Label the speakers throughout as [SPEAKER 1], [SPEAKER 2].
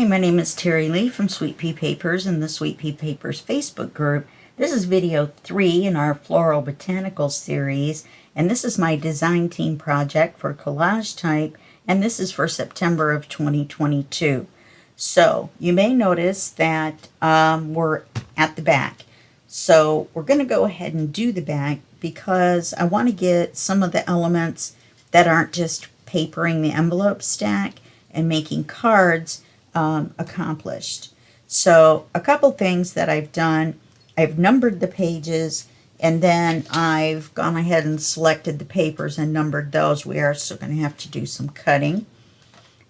[SPEAKER 1] my name is Terry Lee from Sweet Pea Papers and the Sweet Pea Papers Facebook group. This is video 3 in our Floral Botanical series, and this is my design team project for CollageType, and this is for September of 2022. So you may notice that we're at the back. So we're going to go ahead and do the back because I want to get some of the elements that aren't just papering the envelope stack and making cards accomplished. So a couple things that I've done, I've numbered the pages, and then I've gone ahead and selected the papers and numbered those. We are still going to have to do some cutting.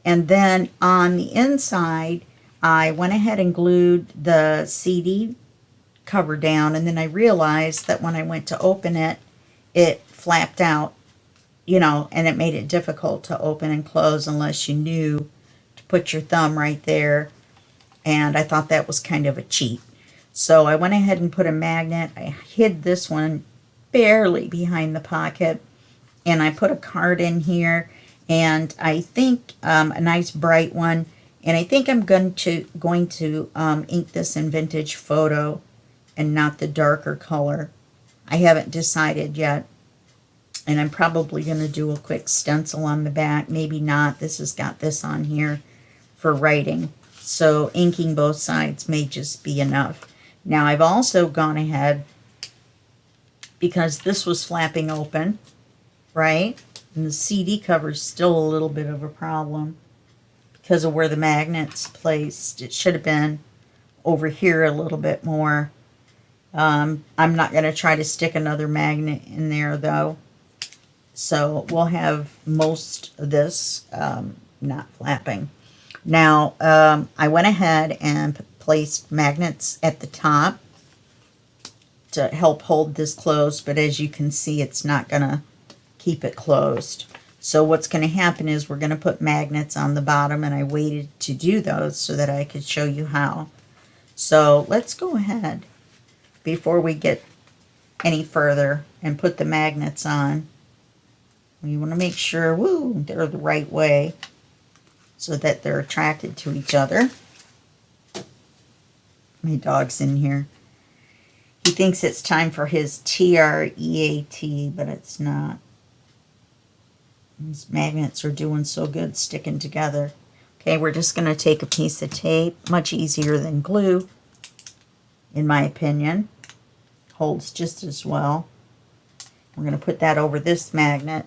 [SPEAKER 1] And then on the inside, I went ahead and glued the CD cover down, and then I realized that when I went to open it, it flapped out, and it made it difficult to open and close unless you knew to put your thumb right there, and I thought that was kind of a cheat. So I went ahead and put a magnet. I hid this one barely behind the pocket, and I put a card in here, and I think a nice bright one, and I think I'm going to ink this in Vintage Photo and not the darker color. I haven't decided yet. And I'm probably going to do a quick stencil on the back. Maybe not. This has got this on here for writing. So inking both sides may just be enough. Now I've also gone ahead, because this was flapping open, right? And the CD cover is still a little bit of a problem because of where the magnet's placed. It should have been over here a little bit more. I'm not going to try to stick another magnet in there though. So we'll have most of this not flapping. Now, I went ahead and placed magnets at the top to help hold this closed, but as you can see, it's not going to keep it closed. So what's going to happen is we're going to put magnets on the bottom, and I waited to do those so that I could show you how. So let's go ahead before we get any further and put the magnets on. You want to make sure, they're the right way so that they're attracted to each other. My dog's in here. He thinks it's time for his TREAT, but it's not. These magnets are doing so good sticking together. Okay, we're just going to take a piece of tape, much easier than glue, in my opinion. Holds just as well. We're going to put that over this magnet.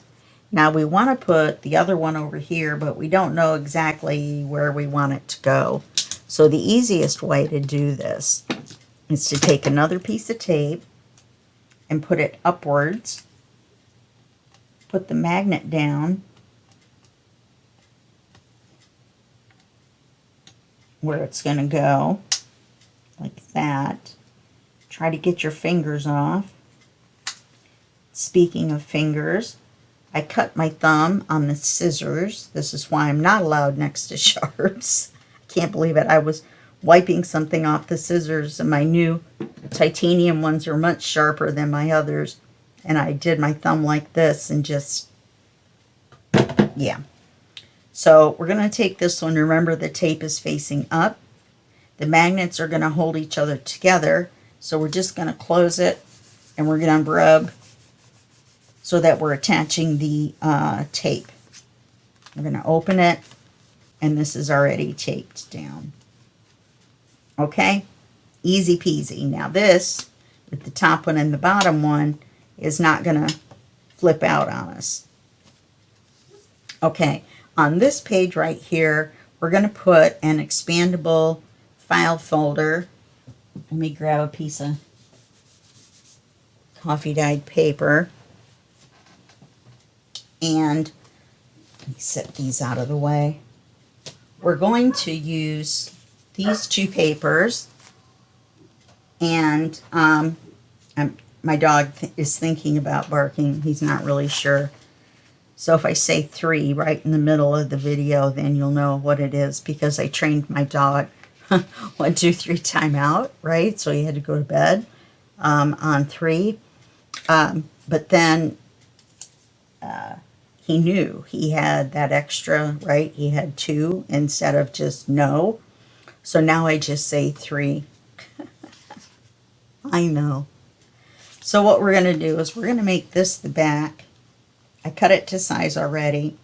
[SPEAKER 1] Now we want to put the other one over here, but we don't know exactly where we want it to go. So the easiest way to do this is to take another piece of tape and put it upwards. Put the magnet down where it's going to go, like that. Try to get your fingers off. Speaking of fingers, I cut my thumb on the scissors. This is why I'm not allowed next to sharps. I can't believe it. I was wiping something off the scissors, and my new titanium ones are much sharper than my others. And I did my thumb like this and just, yeah. So we're going to take this one. Remember, the tape is facing up. The magnets are going to hold each other together. So we're just going to close it, and we're going to rub so that we're attaching the tape. We're going to open it, and this is already taped down. Okay? Easy peasy. Now this, with the top one and the bottom one, is not going to flip out on us. Okay, on this page right here, we're going to put an expandable file folder. Let me grab a piece of coffee dyed paper. And let me set these out of the way. We're going to use these two papers, and my dog is thinking about barking. He's not really sure. So if I say 3 right in the middle of the video, then you'll know what it is, because I trained my dog 1, 2, 3 time out, right? So he had to go to bed on 3. But then he knew he had that extra, right? He had 2 instead of just no. So now I just say 3. I know. So what we're going to do is we're going to make this the back. I cut it to size already.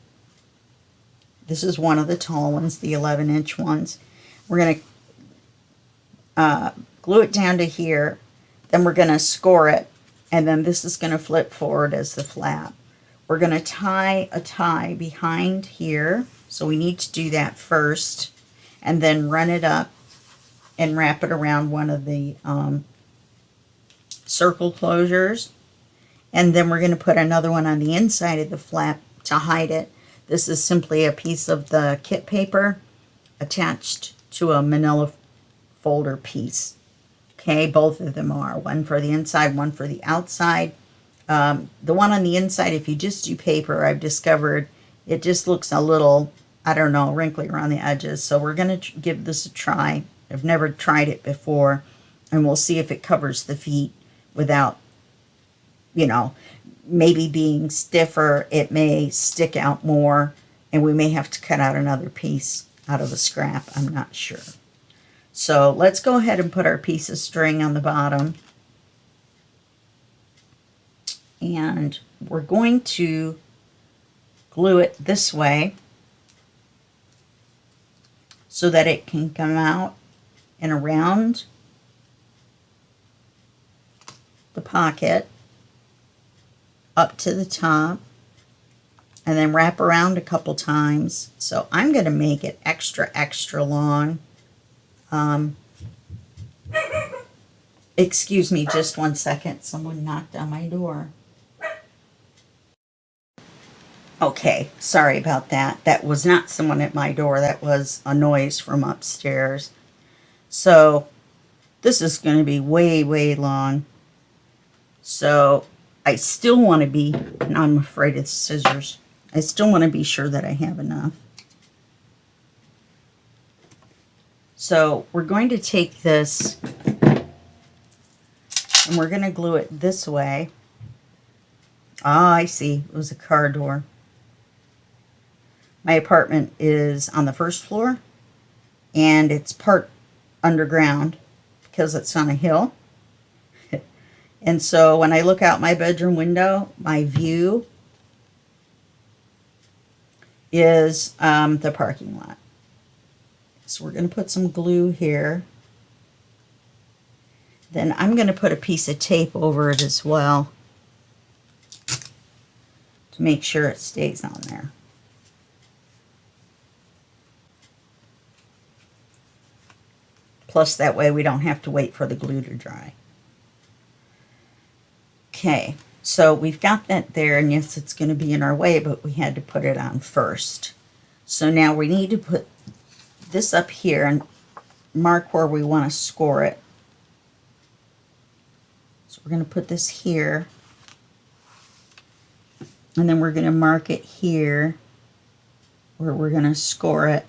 [SPEAKER 1] This is one of the tall ones, the 11-inch ones. We're going to glue it down to here. Then we're going to score it. And then this is going to flip forward as the flap. We're going to tie a tie behind here. So we need to do that first. And then run it up and wrap it around one of the circle closures. And then we're going to put another one on the inside of the flap to hide it. This is simply a piece of the kit paper attached to a manila folder piece. Okay, both of them are. One for the inside, one for the outside. The one on the inside, if you just do paper, I've discovered it just looks a little, I don't know, wrinkly around the edges. So we're going to give this a try. I've never tried it before. And we'll see if it covers the feet without, you know, maybe being stiffer. It may stick out more, and we may have to cut out another piece out of the scrap. I'm not sure. So let's go ahead and put our piece of string on the bottom. And we're going to glue it this way so that it can come out and around the pocket up to the top, and then wrap around a couple times. So I'm going to make it extra long. Excuse me just one second. Someone knocked on my door. Okay, sorry about that. That was not someone at my door. That was a noise from upstairs. So this is going to be way long. So I still want to be, and I'm afraid of scissors. I still want to be sure that I have enough. So we're going to take this and we're going to glue it this way. Ah, I see. It was a car door. My apartment is on the first floor, and it's part underground because it's on a hill. And so when I look out my bedroom window, my view is the parking lot. So we're going to put some glue here. Then I'm going to put a piece of tape over it as well to make sure it stays on there. Plus that way we don't have to wait for the glue to dry. Okay, so we've got that there, and yes, it's going to be in our way, but we had to put it on first. So now we need to put this up here and mark where we want to score it. So we're going to put this here, and then we're going to mark it here where we're going to score it.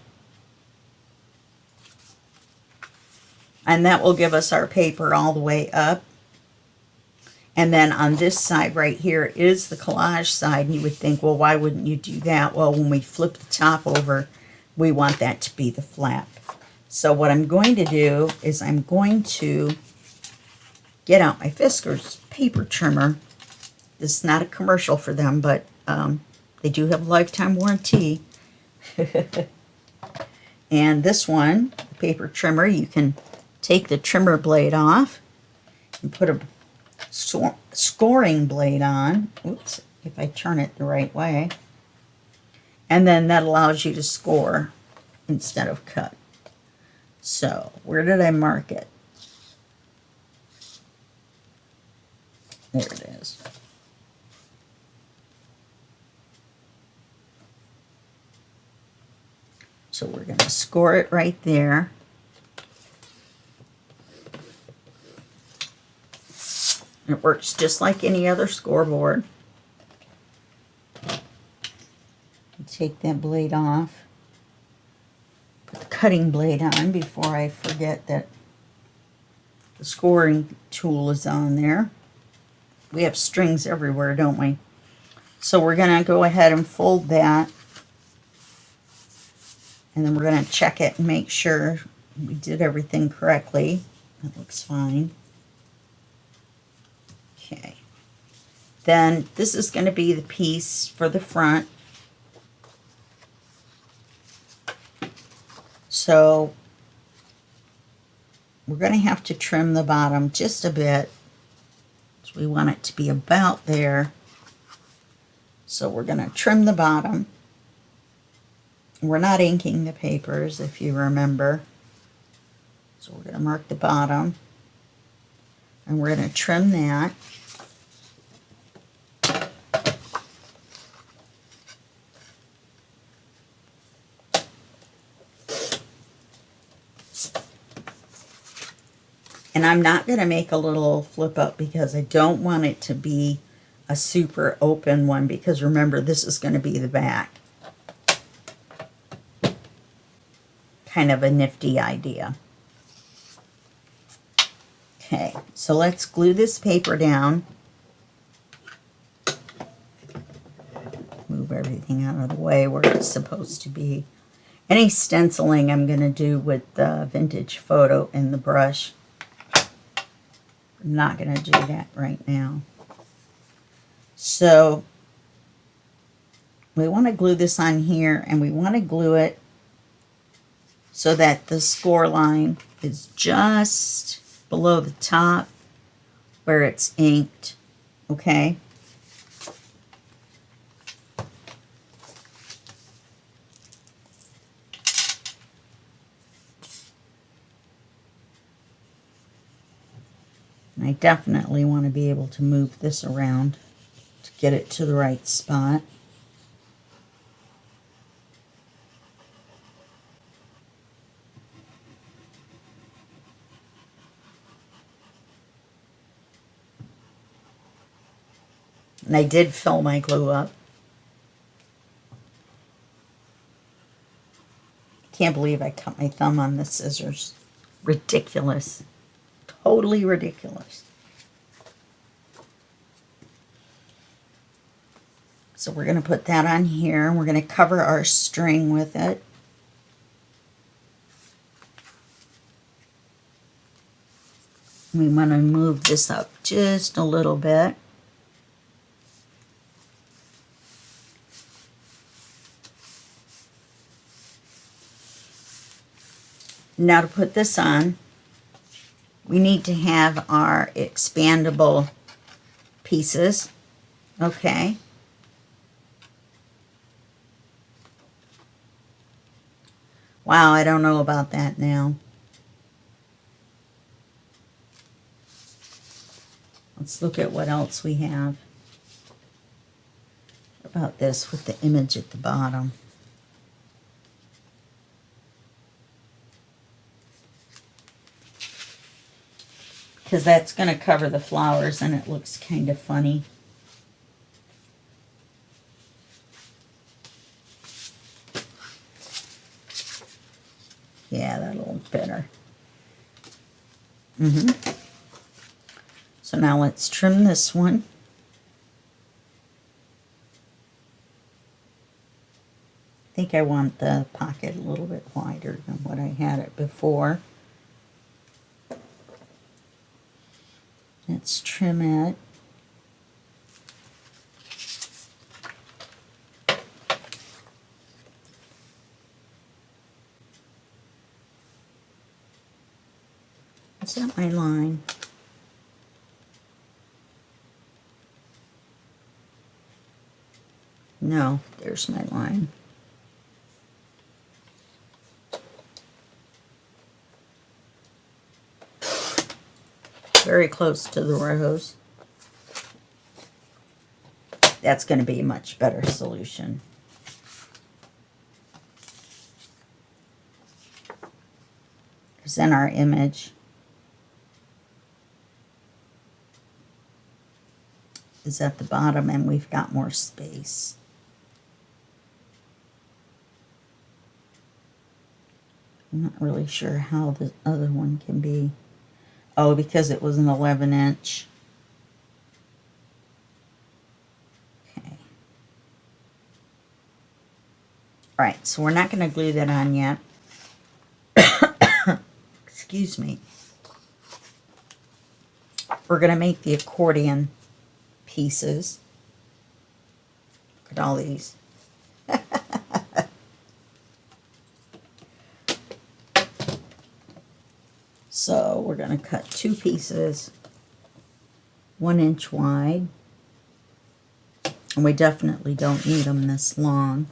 [SPEAKER 1] And that will give us our paper all the way up. And then on this side right here is the collage side. And you would think, well, why wouldn't you do that? Well, when we flip the top over, we want that to be the flap. So what I'm going to do is I'm going to get out my Fiskars paper trimmer. This is not a commercial for them, but they do have a lifetime warranty. And this one, the paper trimmer, you can take the trimmer blade off and put a scoring blade on. Oops, if I turn it the right way. And then that allows you to score instead of cut. So where did I mark it? There it is. So we're going to score it right there. It works just like any other scoreboard. Take that blade off. Put the cutting blade on before I forget that the scoring tool is on there. We have strings everywhere, don't we? So we're going to go ahead and fold that. And then we're going to check it and make sure We did everything correctly. That looks fine. Okay. Then this is going to be the piece for the front. So we're going to have to trim the bottom just a bit. So we want it to be about there. So we're going to trim the bottom. We're not inking the papers, if you remember. So we're going to mark the bottom. And we're going to trim that. And I'm not going to make a little flip up because I don't want it to be a super open one, because remember, this is going to be the back. Kind of a nifty idea. Okay, so let's glue this paper down. Move everything out of the way where it's supposed to be. Any stenciling I'm going to do with the vintage photo in the brush. I'm not going to do that right now. So we want to glue this on here, and we want to glue it so that the score line is just below the top where it's inked, okay? And I definitely want to be able to move this around to get it to the right spot. And I did fill my glue up. Can't believe I cut my thumb on the scissors. Ridiculous. Totally ridiculous. So we're going to put that on here, and we're going to cover our string with it. We want to move this up just a little bit. Now to put this on, we need to have our expandable pieces, okay? Wow, I don't know about that now. Let's look at what else we have. What about this with the image at the bottom? Because that's going to cover the flowers, and it looks kind of funny. Yeah, that'll look better. So now let's trim this one. I think I want the pocket a little bit wider than what I had it before. Let's trim it. Is that my line? No, there's my line. Very close to the rose. That's going to be a much better solution. Because then our image is at the bottom and we've got more space. I'm not really sure how the other one can be. Oh, because it was an 11-inch. Okay. All right, so we're not going to glue that on yet. excuse me. We're going to make the accordion pieces. Look at all these. So we're going to cut 2 pieces, 1 inch wide. And we definitely don't need them this long.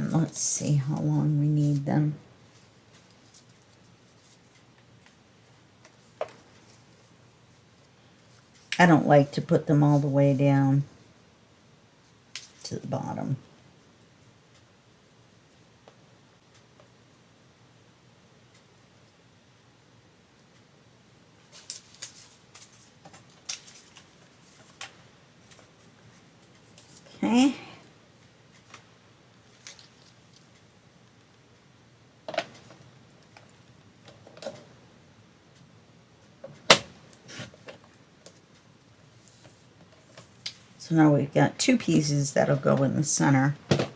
[SPEAKER 1] Let's see how long we need them. I don't like to put them all the way down to the bottom. Okay. So now we've got 2 pieces that'll go in the center. And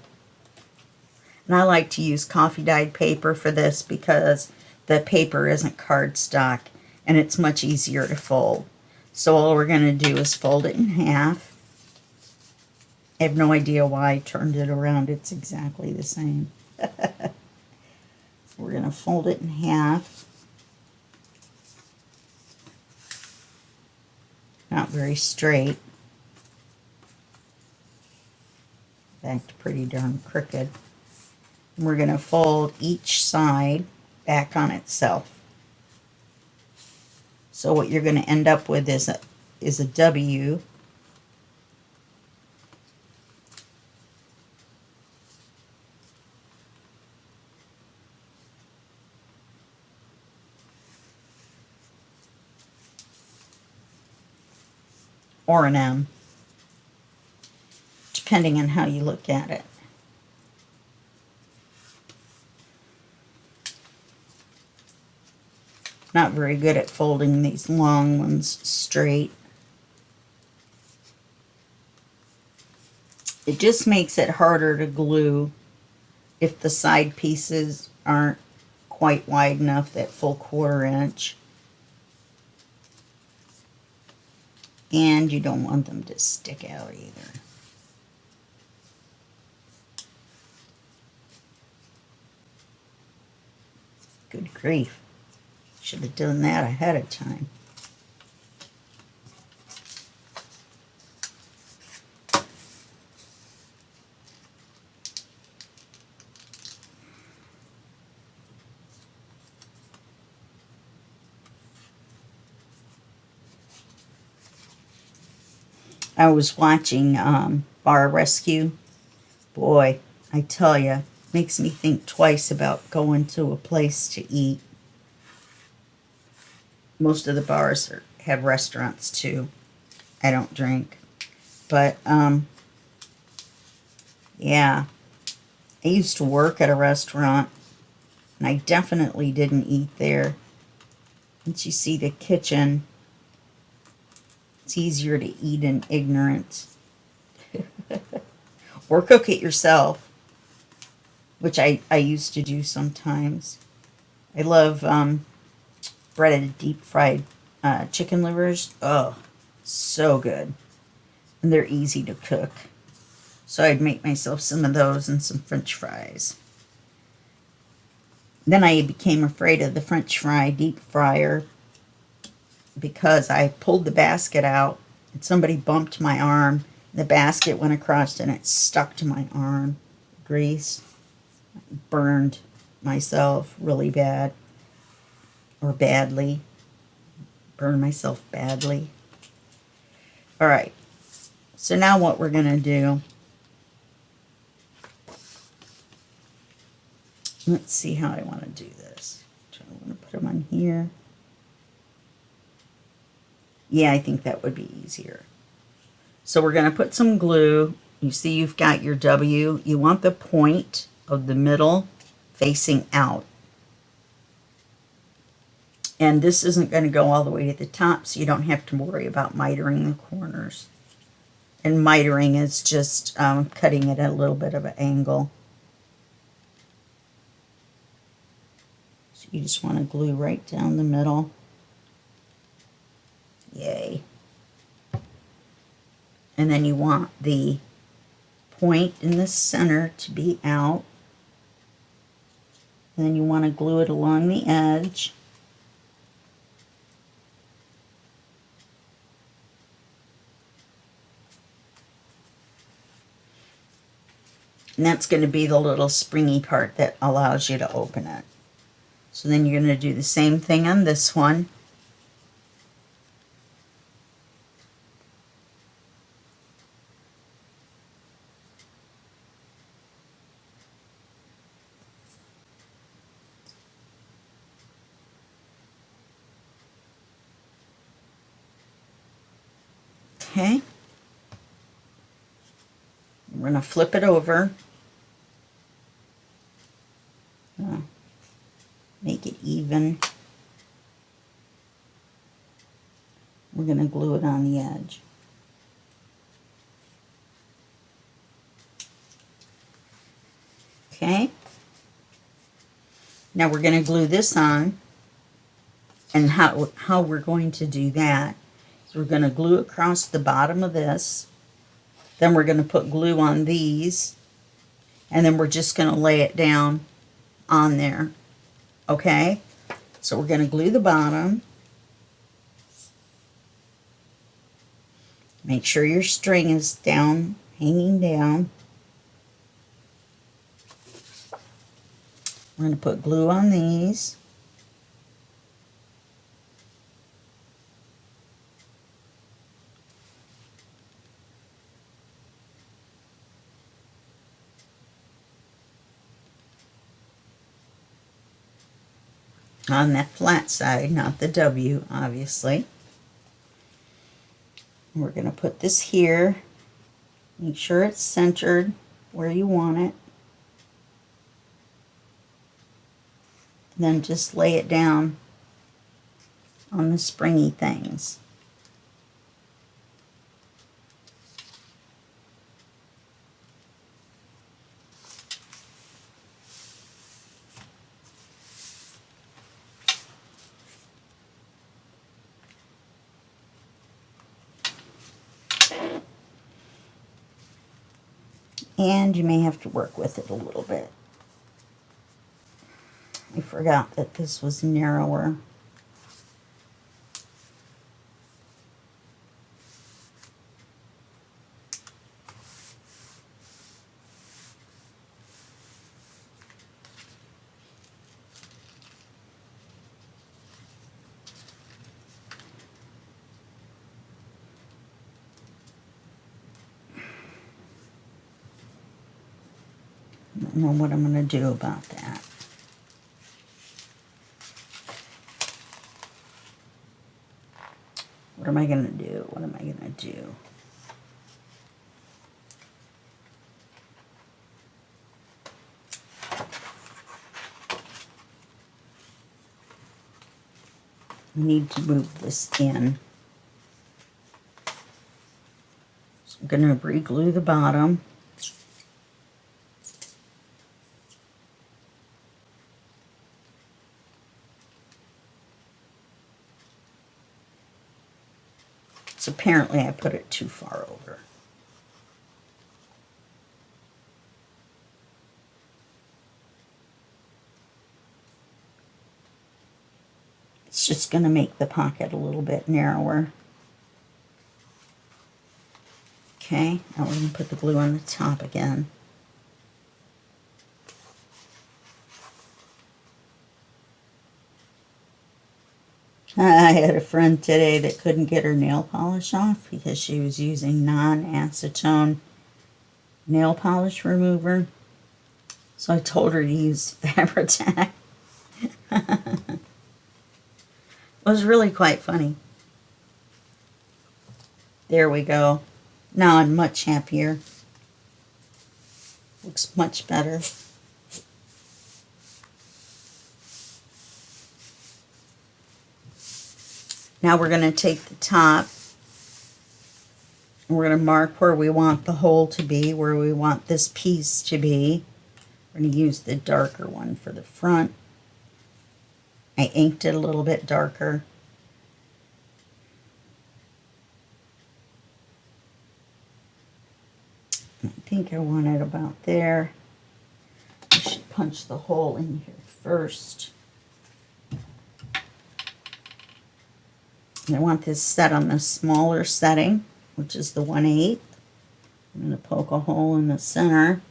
[SPEAKER 1] I like to use coffee dyed paper for this because the paper isn't cardstock and it's much easier to fold. So all we're going to do is fold it in half. I have no idea why I turned it around. It's exactly the same. We're going to fold it in half. Not very straight. In fact, pretty darn crooked. And we're going to fold each side back on itself. So what you're going to end up with is a W. Or an M, depending on how you look at it. Not very good at folding these long ones straight. It just makes it harder to glue if the side pieces aren't quite wide enough, that full 1/4 inch. And you don't want them to stick out either. Good grief. Should have done that ahead of time. I was watching Bar Rescue. Boy, I tell you, makes me think twice about going to a place to eat. Most of the bars have restaurants too. I don't drink. But, yeah. I used to work at a restaurant, and I definitely didn't eat there. Once you see the kitchen, it's easier to eat in ignorance. Or cook it yourself, which I used to do sometimes. I love breaded deep fried chicken livers. Oh, so good. And they're easy to cook. So I'd make myself some of those and some French fries. Then I became afraid of the French fry deep fryer because I pulled the basket out and somebody bumped my arm. The basket went across and it stuck to my arm. Grease. Burned myself really bad. Or badly. Burned myself badly. Alright. So now what we're going to do. Let's see how I want to do this. I want to put them on here. Yeah, I think that would be easier. So we're going to put some glue. You see you've got your W. You want the point of the middle facing out. And this isn't going to go all the way to the top, so you don't have to worry about mitering the corners. And mitering is just cutting it at a little bit of an angle. So you just want to glue right down the middle. Yay. And then you want the point in the center to be out. And then you want to glue it along the edge. And that's going to be the little springy part that allows you to open it. So then you're going to do the same thing on this one. Okay. We're going to flip it over. Make it even. We're going to glue it on the edge. Okay. Now we're going to glue this on. And how we're going to do that is we're going to glue across the bottom of this. Then we're going to put glue on these. And then we're just going to lay it down on there. Okay? So we're going to glue the bottom. Make sure your string is down, hanging down. We're going to put glue on these. On that flat side, not the W, obviously. We're going to put this here. Make sure it's centered where you want it. And then just lay it down on the springy things. And you may have to work with it a little bit. I forgot that this was narrower. I don't know what I'm going to do about that. What am I going to do? What am I going to do? I need to move this in. So I'm going to re-glue the bottom. So apparently I put it too far over. It's just going to make the pocket a little bit narrower. Okay, now we're going to put the glue on the top again. I had a friend today that couldn't get her nail polish off because she was using non-acetone nail polish remover. So I told her to use Fabri-Tac. It was really quite funny. There we go. Now I'm much happier. Looks much better. Now we're going to take the top and we're going to mark where we want the hole to be, where we want this piece to be. We're going to use the darker one for the front. I inked it a little bit darker. I think I want it about there. I should punch the hole in here first. And I want this set on the smaller setting, which is the 1/8. I'm going to poke a hole in the center.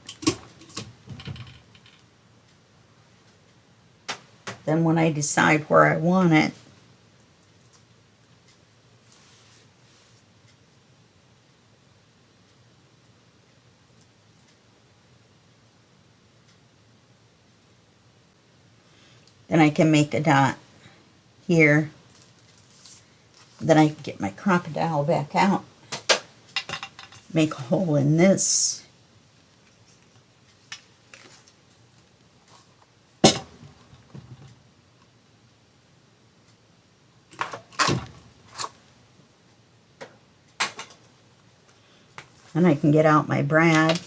[SPEAKER 1] Then when I decide where I want it, then I can make a dot here. Then I can get my crocodile back out, make a hole in this. And I can get out my brad.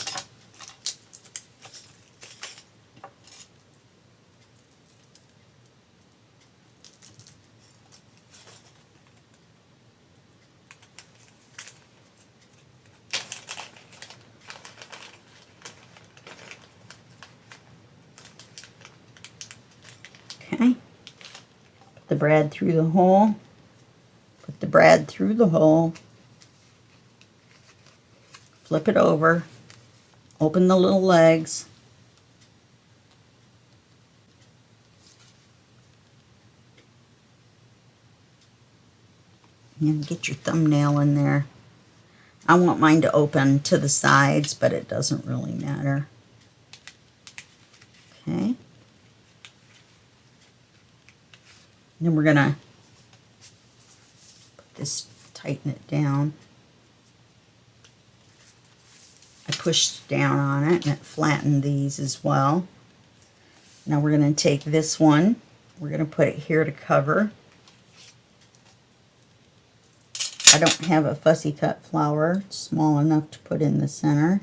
[SPEAKER 1] Okay. Put the brad through the hole. Put the brad through the hole. Flip it over, open the little legs, and get your thumbnail in there. I want mine to open to the sides, but it doesn't really matter. Okay. Then we're gonna put this, tighten it down. I pushed down on it and it flattened these as well. Now we're going to take this one, we're going to put it here to cover. I don't have a fussy cut flower, it's small enough to put in the center.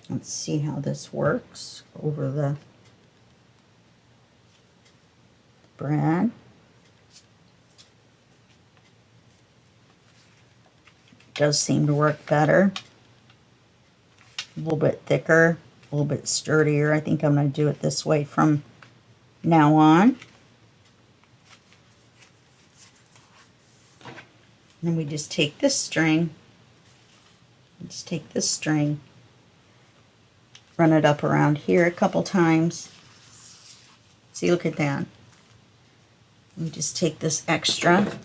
[SPEAKER 1] Let's see how this works over the brad. Does seem to work better. A little bit thicker, a little bit sturdier. I think I'm going to do it this way from now on. And then we just take this string, run it up around here a couple times. See, look at that. We just take this extra,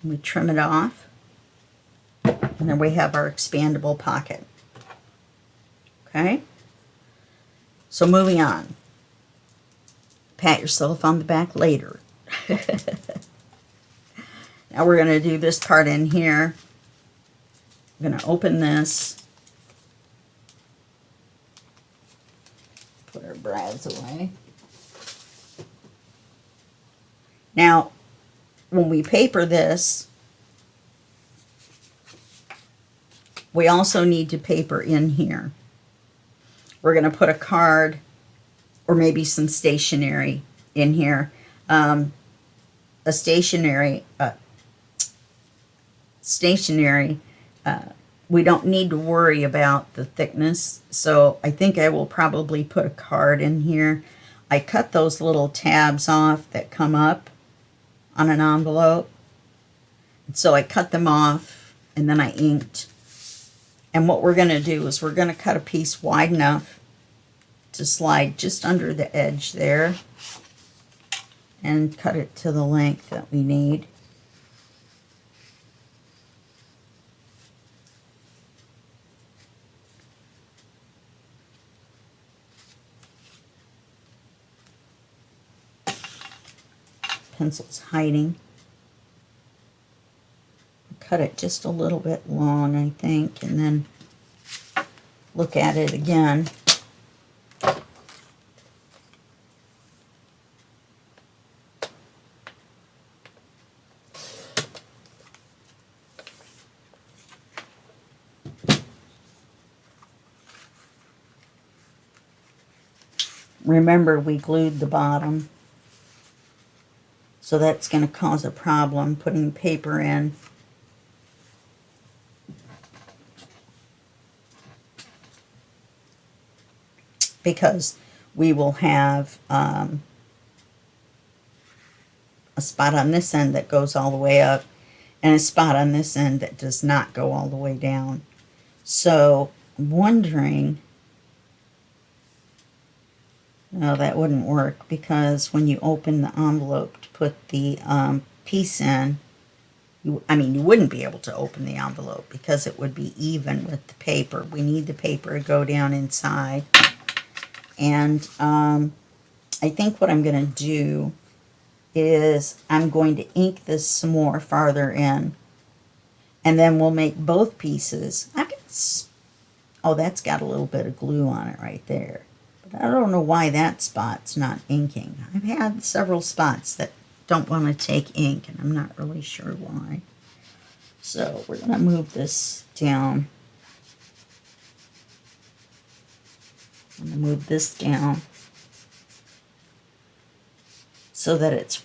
[SPEAKER 1] we trim it off, and then we have our expandable pocket. Okay? So moving on. Pat yourself on the back later. Now we're going to do this part in here. I'm going to open this. Put our brads away. Now, when we paper this, we also need to paper in here. We're going to put a card or maybe some stationery in here. A stationery, we don't need to worry about the thickness, so I think I will probably put a card in here. I cut those little tabs off that come up on an envelope. So I cut them off and then I inked. And what we're going to do is we're going to cut a piece wide enough to slide just under the edge there and cut it to the length that we need. Pencil's hiding. Cut it just a little bit long, I think, and then look at it again. remember we glued the bottom, so that's going to cause a problem putting paper in. Because we will have a spot on this end that goes all the way up and a spot on this end that does not go all the way down. So I'm wondering, no, that wouldn't work, because when you open the envelope to put the piece in, you wouldn't be able to open the envelope because it would be even with the paper. We need the paper to go down inside. And I think what I'm going to do is I'm going to ink this some more farther in, and then we'll make both pieces. Oh, that's got a little bit of glue on it right there, but I don't know why that spot's not inking. I've had several spots that don't want to take ink, and I'm not really sure why. So we're going to move this down. I'm going to move this down so that it's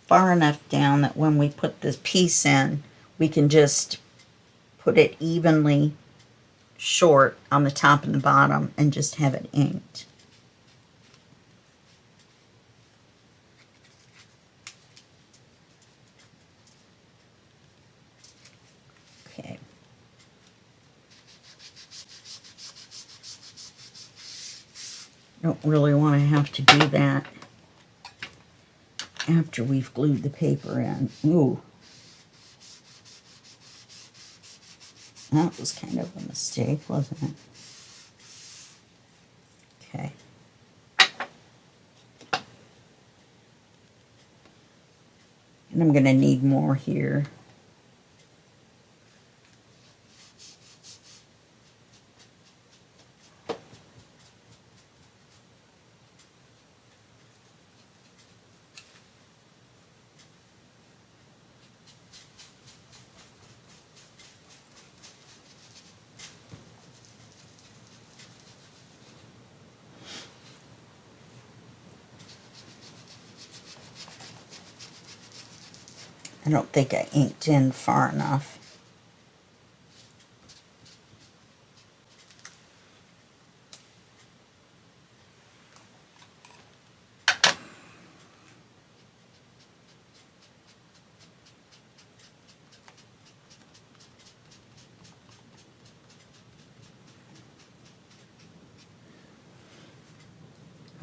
[SPEAKER 1] far enough down that when we put this piece in, we can just put it evenly short on the top and the bottom and just have it inked. Okay. Don't really want to have to do that after we've glued the paper in. Ooh. That was kind of a mistake, wasn't it? Okay. And I'm going to need more here. I don't think I inked in far enough.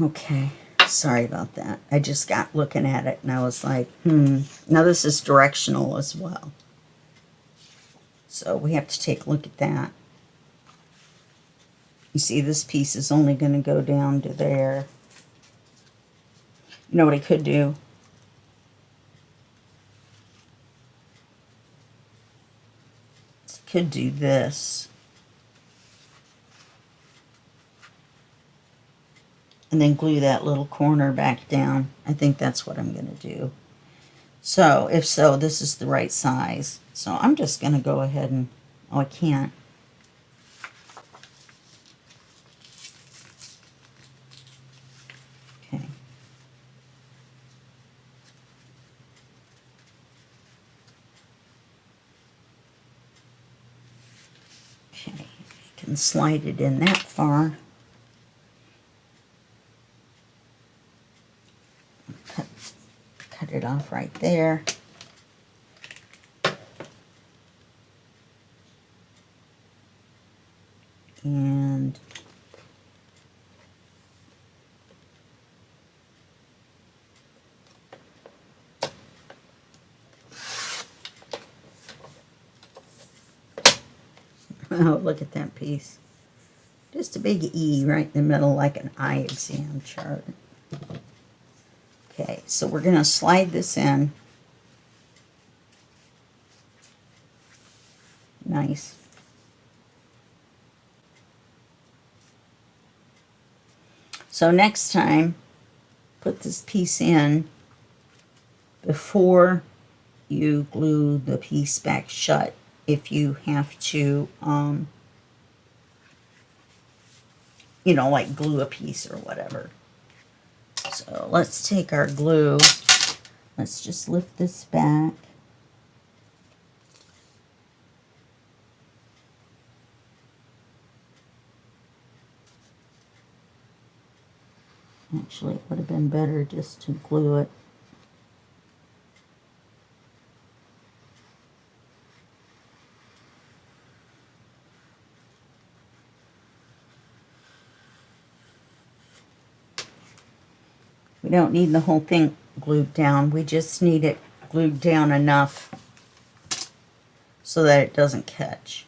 [SPEAKER 1] Okay, sorry about that. I just got looking at it and I was like, Now this is directional as well. So we have to take a look at that. You see, this piece is only going to go down to there. You know what I could do? I could do this. And then glue that little corner back down. I think that's what I'm going to do. So, if so, this is the right size. So I'm just going to go ahead and, oh, I can't. Okay. Okay, I can slide it in that far. Cut it off right there. And oh, look at that piece. Just a big E right in the middle, like an eye exam chart. Okay, so we're going to slide this in. Nice. So next time, put this piece in before you glue the piece back shut if you have to, you know, like glue a piece or whatever. So let's take our glue. Let's just lift this back. Actually, it would have been better just to glue it. We don't need the whole thing glued down. We just need it glued down enough so that it doesn't catch.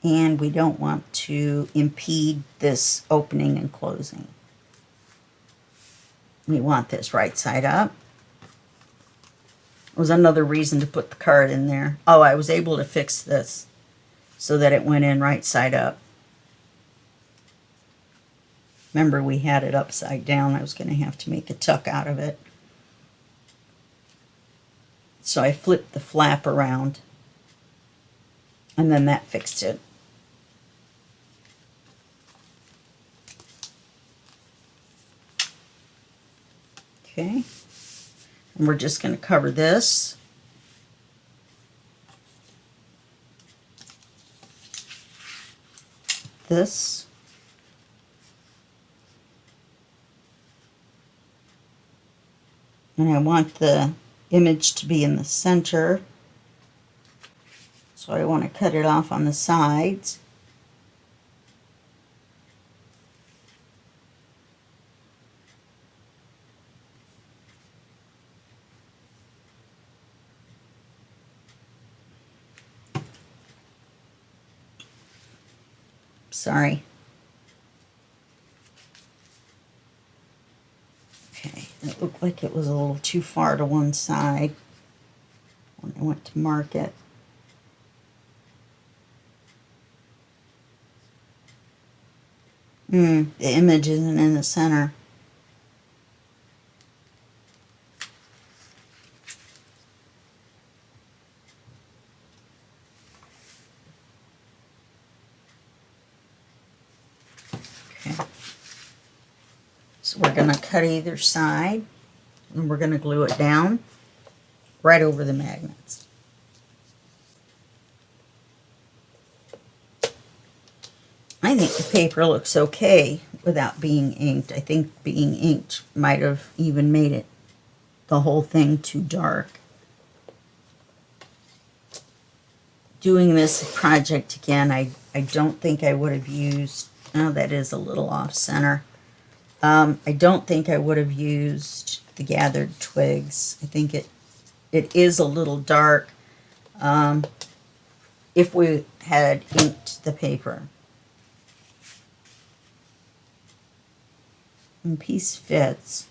[SPEAKER 1] And we don't want to impede this opening and closing. We want this right side up. Was another reason to put the card in there. Oh, I was able to fix this so that it went in right side up. Remember, we had it upside down. I was going to have to make a tuck out of it. So I flipped the flap around, and then that fixed it. Okay, and we're just going to cover this. This. And I want the image to be in the center. So I want to cut it off on the sides. Sorry. Okay, it looked like it was a little too far to one side when I went to mark it. The image isn't in the center. Okay. So we're going to cut either side, and we're going to glue it down right over the magnets. I think the paper looks okay without being inked. I think being inked might have even made it the whole thing too dark. Doing this project again, I don't think I would have used, oh, that is a little off center. I don't think I would have used the gathered twigs. I think it is a little dark if we had inked the paper. And piece fits.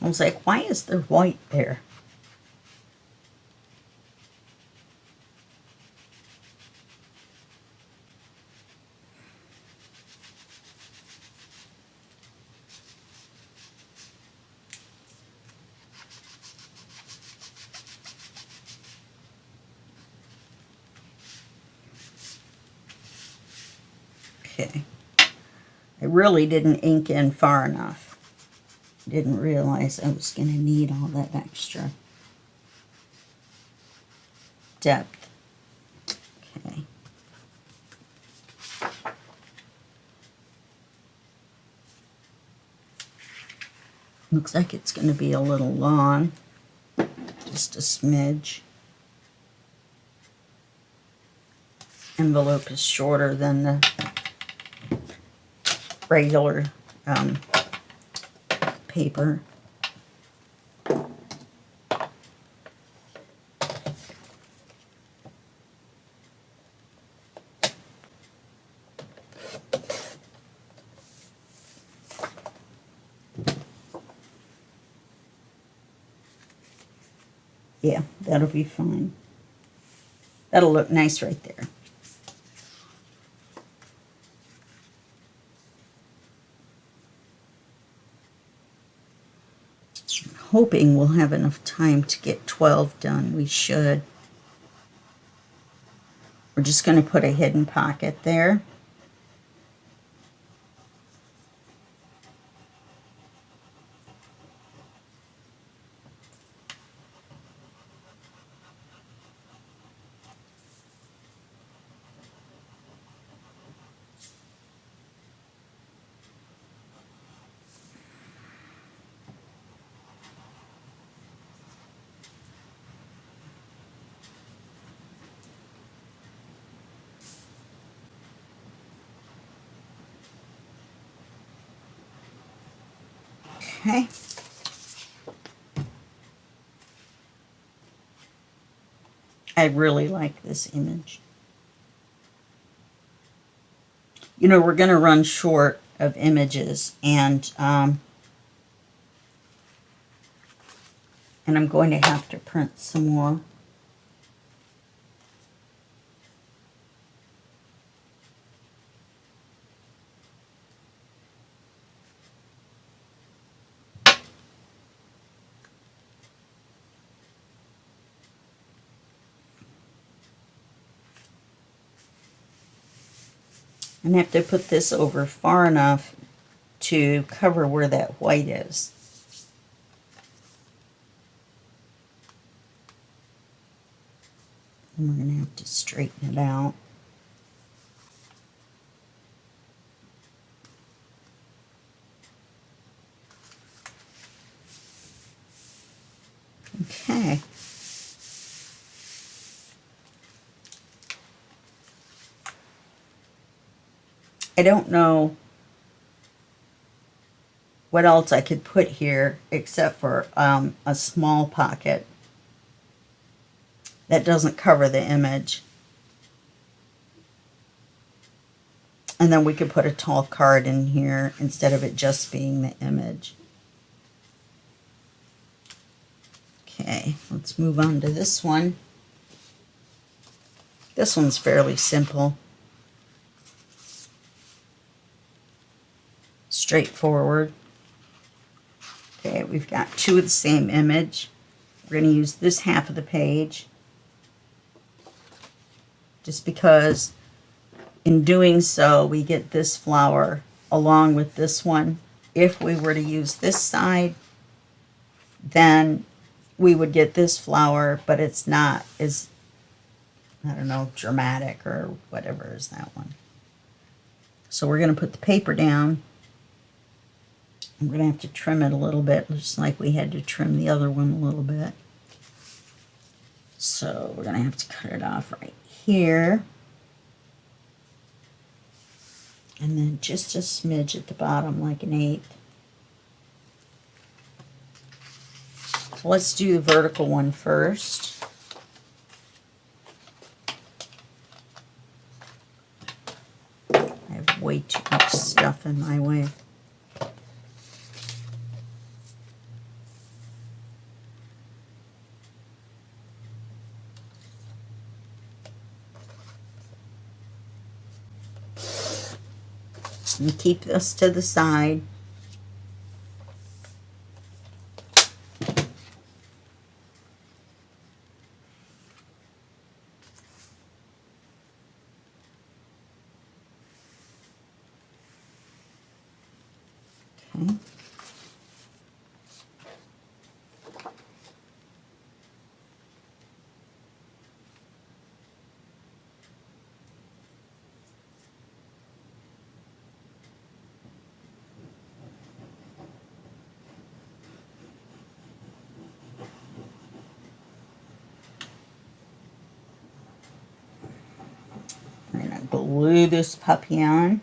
[SPEAKER 1] I was like, why is there white there? Okay. I really didn't ink in far enough. Didn't realize I was going to need all that extra depth. Okay. Looks like it's going to be a little long, just a smidge. Envelope is shorter than the regular paper. Yeah, that'll be fine. That'll look nice right there. hoping we'll have enough time to get 12 done. We should. We're just going to put a hidden pocket there. Okay. I really like this image. You know, we're going to run short of images, and I'm going to have to print some more. I'm going to have to put this over far enough to cover where that white is. And we're going to have to straighten it out. Okay. I don't know what else I could put here except for a small pocket that doesn't cover the image. And then we could put a tall card in here instead of it just being the image. Okay, let's move on to this one. This one's fairly simple. Straightforward. Okay, we've got two of the same image. We're going to use this half of the page just because in doing so we get this flower along with this one. If we were to use this side, then we would get this flower, but it's not as, I don't know, dramatic or whatever is that one. So we're going to put the paper down. I'm going to have to trim it a little bit, just like we had to trim the other one a little bit. So we're going to have to cut it off right here. And then just a smidge at the bottom, like an eighth. So let's do the vertical one first. I have way too much stuff in my way. And keep this to the side. Okay. I'm going to glue this puppy on.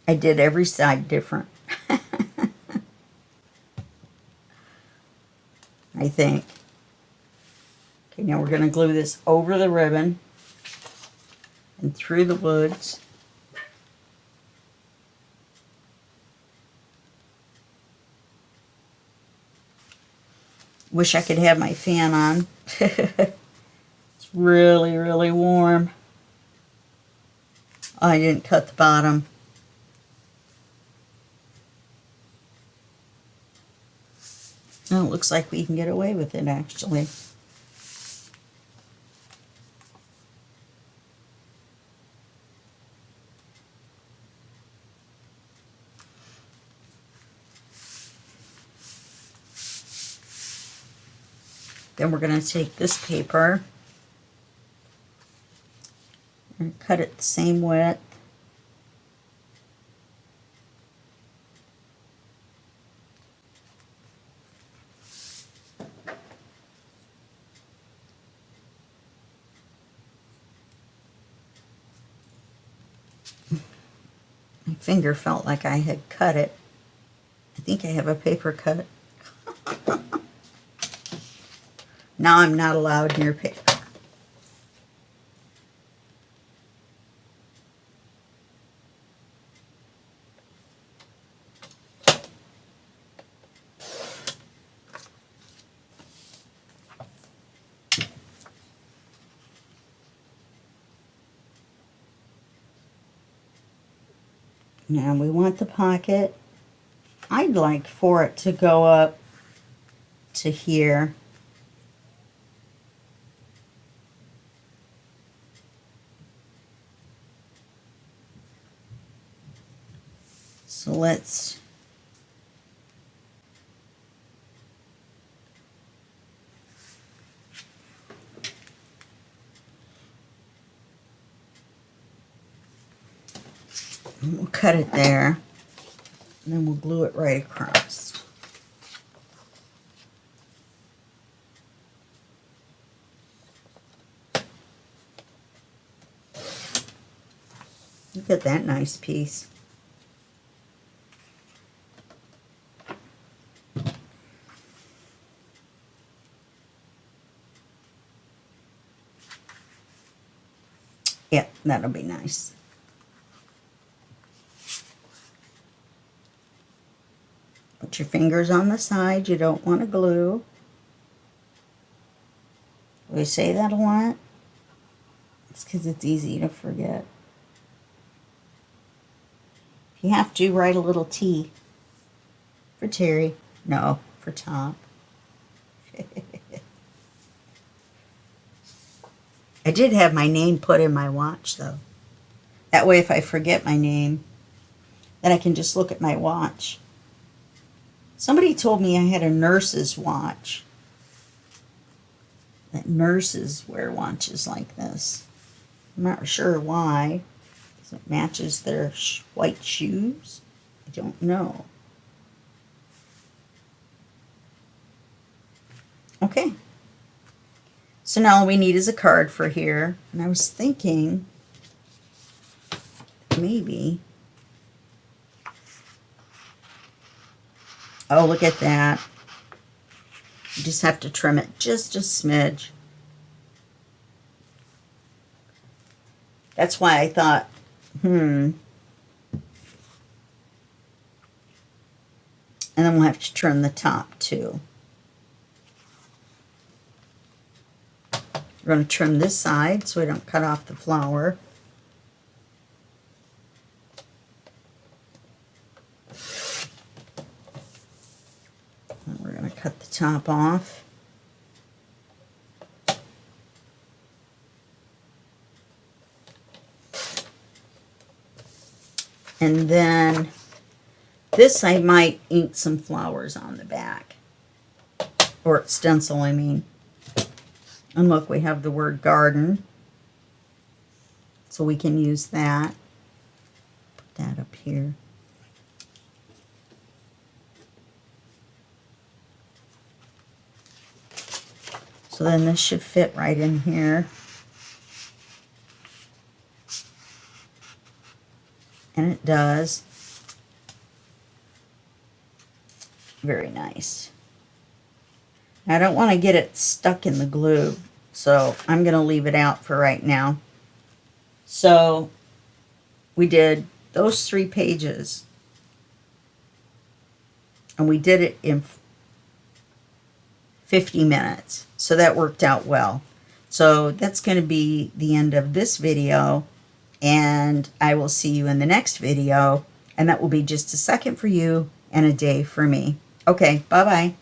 [SPEAKER 1] I did every side different. I think. Okay, now we're going to glue this over the ribbon and through the woods. Wish I could have my fan on. It's really, really warm. Oh, I didn't cut the bottom. Oh, it looks like we can get away with it, actually. Then we're going to take this paper and cut it the same width. My finger felt like I had cut it. I think I have a paper cut. Now I'm not allowed near paper. Now we want the pocket. I'd like for it to go up to here. So let's we'll cut it there, and then we'll glue it right across. Look at that nice piece. Yeah, that'll be nice. Put your fingers on the side. You don't want to glue. We say that a lot. It's because it's easy to forget. If you have to, write a little T for Terry. No, for Tom. I did have my name put in my watch, though. That way, if I forget my name, then I can just look at my watch. Somebody told me I had a nurse's watch. That nurses wear watches like this. I'm not sure why. Because it matches their white shoes. I don't know. Okay. So now all we need is a card for here. And I was thinking maybe. Oh, look at that. You just have to trim it just a smidge. That's why I thought, And then we'll have to trim the top too. We're going to trim this side so we don't cut off the flower. And we're going to cut the top off. And then this I might ink some flowers on the back. Or stencil, I mean. And look, we have the word garden. So we can use that. Put that up here. So then this should fit right in here. And it does. Very nice. I don't want to get it stuck in the glue, so I'm going to leave it out for right now. So we did those 3 pages, and we did it in 50 minutes, so that worked out well. So that's going to be the end of this video, and I will see you in the next video, and that will be just a second for you and a day for me. Okay, bye-bye.